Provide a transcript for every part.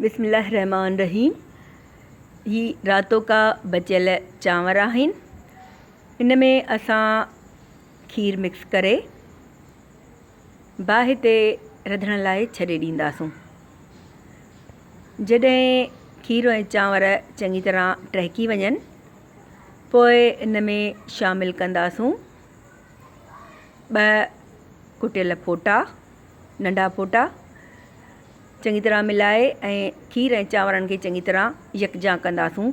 बिस्मिल्लाहिर्रहमानिर्रहीम। ही रातों का बचियल चांवर आहिनि। इन में असां खीर मिक्स करे बाहि ते रधण लाइ छॾे ॾींदासूं। जॾहिं खीर ऐं चांवर चङी तरह टहिकी वञनि पोइ इन में शामिलु कंदासूं 2 कुटियल फ़ोटा, नंढा फ़ोटा। चङी तरह मिलाए ऐं खीर ऐं चांवरनि खे चङी तरह यकजां कंदासूं।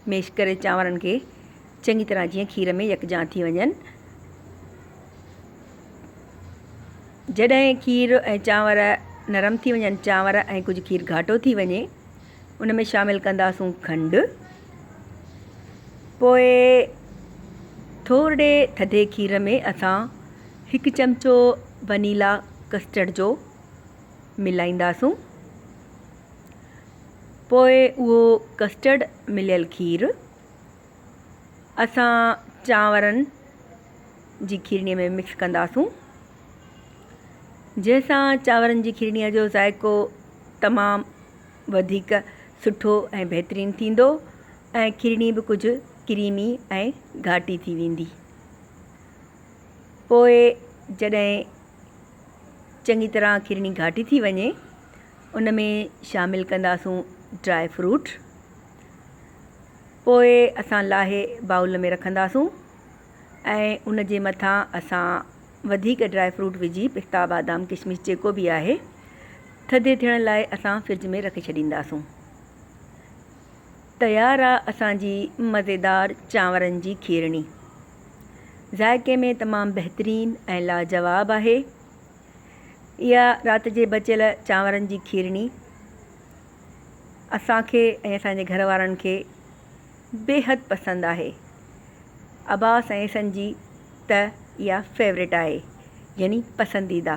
मेश करे चांवरनि खे चङी तरह जीअं खीर में यकजां थी वञनि। जॾहिं खीर ऐं चांवर नरम थी वञनि, चांवर ऐं कुझु खीर घाटो थी वञे, उन में शामिलु कंदासूं खंडु। पोइ थोरे थधे खीर में असां 1 चमचो वनीला कस्टर्ड जो मिलाईंदासूं। पोइ उहो कस्टर्ड मिलियल खीर असां चांवरनि जी खीरनीअ में मिक्स कंदासूं, जंहिंसां चांवरनि जी खीरनीअ जो ज़ाइको तमामु वधीक सुठो ऐं बहितरीनु थींदो ऐं खीरनी बि कुझु क्रीमी ऐं घाटी थी वेंदी। पोइ जॾहिं चङी तरह खीरनी घाटी थी वञे, उन में शामिलु कंदासूं ड्राई फ्रूट। पोइ असां लाहे बाउल में रखंदासूं ऐं उन जे मथां असां वधीक ड्राई फ्रूट विझी, पिस्ता, बादाम, किशमिश जेको बि आहे, थधे थियण लाइ असां फ्रिज में रखे छॾींदासूं। तयारु आहे असांजी मज़ेदार चांवरनि जी खीरणी। ज़ाइके में तमामु बहितरीनु ऐं लाजवाब आहे। इहा राति जे बचियल चांवरनि जी खीरणी असांखे ऐं असांजे घर वारनि खे बेहदि पसंदि आहे। अब्बास ऐं असन जी त इहा फेवरेट आहे, यानी पसंदीदा।